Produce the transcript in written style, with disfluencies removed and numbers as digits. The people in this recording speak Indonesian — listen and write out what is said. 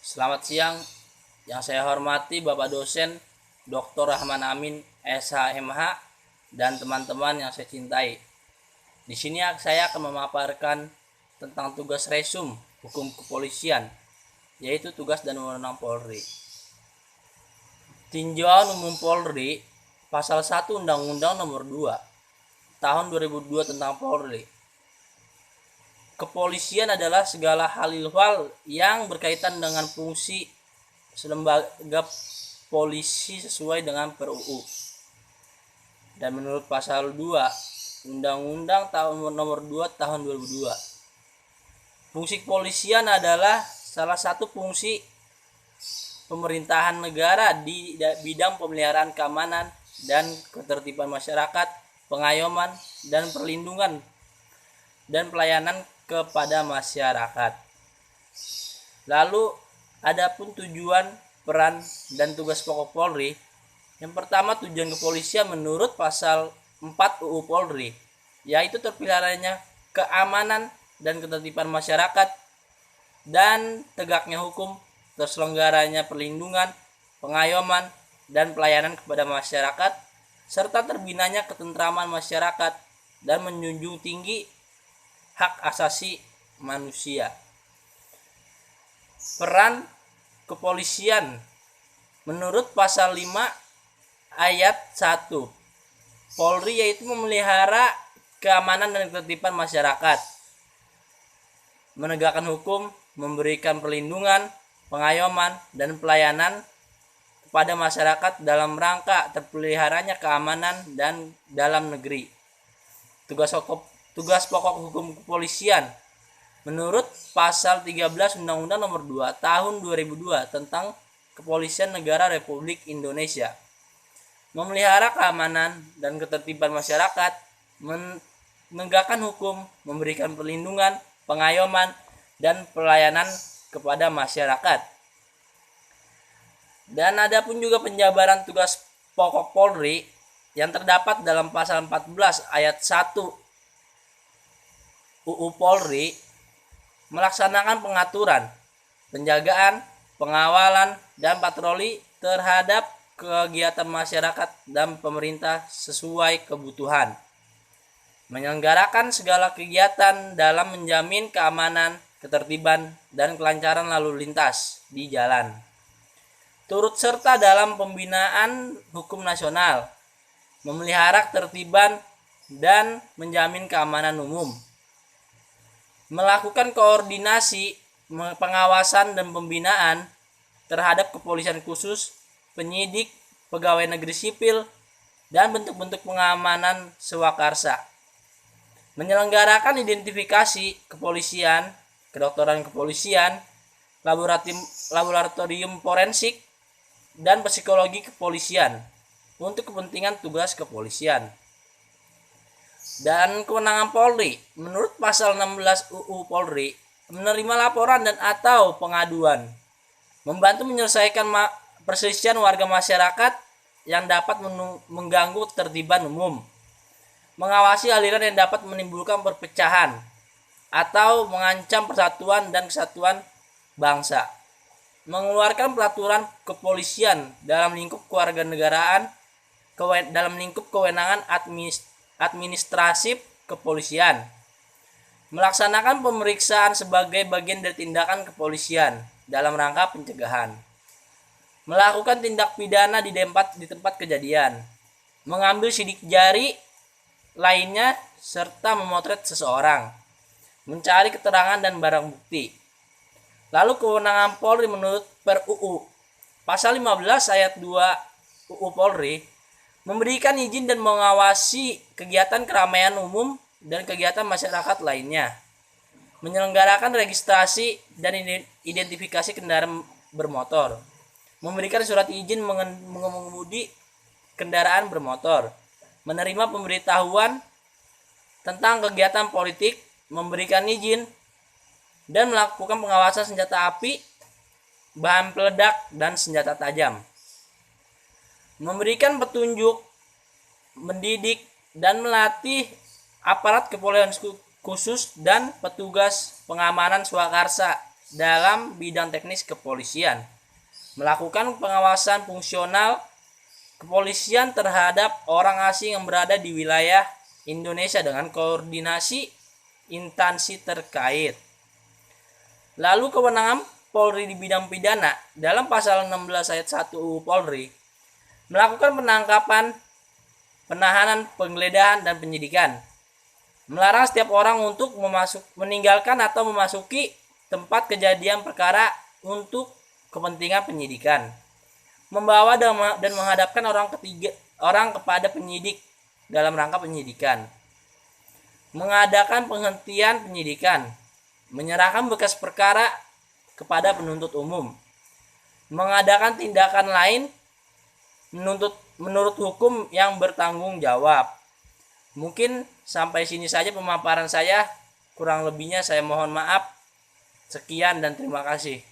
Selamat siang, yang saya hormati Bapak dosen Dr. Rahman Amin SHMH dan teman-teman yang saya cintai. Di sini saya akan memaparkan tentang tugas resum hukum kepolisian, yaitu tugas dan wewenang Polri. Tinjauan Umum Polri, Pasal 1 Undang-Undang Nomor 2 Tahun 2002 tentang Polri. Kepolisian adalah segala hal yang berkaitan dengan fungsi lembaga polisi sesuai dengan per-UU. Dan menurut pasal 2 Undang-Undang Nomor 2 Tahun 2002, fungsi kepolisian adalah salah satu fungsi pemerintahan negara di bidang pemeliharaan keamanan dan ketertiban masyarakat, pengayoman dan perlindungan dan pelayanan kepada masyarakat. Lalu adapun tujuan, peran dan tugas pokok Polri. Yang pertama, tujuan kepolisian menurut pasal 4 UU Polri, yaitu terpeliharanya keamanan dan ketertiban masyarakat dan tegaknya hukum, terselenggaranya perlindungan, pengayoman dan pelayanan kepada masyarakat, serta terbinanya ketentraman masyarakat dan menjunjung tinggi hak asasi manusia. Peran kepolisian menurut pasal 5 ayat 1 Polri yaitu memelihara keamanan dan ketertiban masyarakat, menegakkan hukum, memberikan perlindungan, pengayoman dan pelayanan kepada masyarakat dalam rangka terpeliharanya keamanan dan dalam negeri. Tugas pokok hukum kepolisian menurut pasal 13 Undang-Undang Nomor 2 Tahun 2002 tentang Kepolisian Negara Republik Indonesia, memelihara keamanan dan ketertiban masyarakat, menegakkan hukum, memberikan perlindungan, pengayoman dan pelayanan kepada masyarakat. Dan ada pun juga penjabaran tugas pokok Polri yang terdapat dalam pasal 14 ayat 1 UU Polri, melaksanakan pengaturan, penjagaan, pengawalan, dan patroli terhadap kegiatan masyarakat dan pemerintah sesuai kebutuhan, menyelenggarakan segala kegiatan dalam menjamin keamanan, ketertiban, dan kelancaran lalu lintas di jalan, turut serta dalam pembinaan hukum nasional, memelihara ketertiban dan menjamin keamanan umum, melakukan koordinasi, pengawasan dan pembinaan terhadap kepolisian khusus, penyidik, pegawai negeri sipil, dan bentuk-bentuk pengamanan swakarsa, menyelenggarakan identifikasi kepolisian, kedokteran kepolisian, laboratorium forensik, dan psikologi kepolisian untuk kepentingan tugas kepolisian. Dan kewenangan Polri menurut pasal 16 UU Polri, menerima laporan dan atau pengaduan, membantu menyelesaikan perselisihan warga masyarakat yang dapat mengganggu ketertiban umum, mengawasi aliran yang dapat menimbulkan perpecahan atau mengancam persatuan dan kesatuan bangsa, mengeluarkan peraturan kepolisian dalam lingkup kewarganegaraan, dalam lingkup kewenangan administratif kepolisian, melaksanakan pemeriksaan sebagai bagian dari tindakan kepolisian dalam rangka pencegahan, melakukan tindak pidana di tempat kejadian, mengambil sidik jari lainnya, serta memotret seseorang, mencari keterangan dan barang bukti. Lalu kewenangan Polri menurut per-UU pasal 15 ayat 2 UU Polri, memberikan izin dan mengawasi kegiatan keramaian umum dan kegiatan masyarakat lainnya, menyelenggarakan registrasi dan identifikasi kendaraan bermotor, memberikan surat izin mengemudi kendaraan bermotor, menerima pemberitahuan tentang kegiatan politik, memberikan izin dan melakukan pengawasan senjata api, bahan peledak dan senjata tajam, memberikan petunjuk, mendidik dan melatih aparat kepolisian khusus dan petugas pengamanan swakarsa dalam bidang teknis kepolisian, melakukan pengawasan fungsional kepolisian terhadap orang asing yang berada di wilayah Indonesia dengan koordinasi instansi terkait. Lalu kewenangan Polri di bidang pidana dalam pasal 16 ayat 1 UU Polri melakukan penangkapan, penahanan, penggeledahan, dan penyidikan. Melarang setiap orang untuk meninggalkan atau memasuki tempat kejadian perkara untuk kepentingan penyidikan. Membawa dan menghadapkan orang kepada penyidik dalam rangka penyidikan. Mengadakan penghentian penyidikan. Menyerahkan berkas perkara kepada penuntut umum. Mengadakan tindakan lain menurut hukum yang bertanggung jawab. Mungkin sampai sini saja pemaparan saya. Kurang lebihnya saya mohon maaf. Sekian dan terima kasih.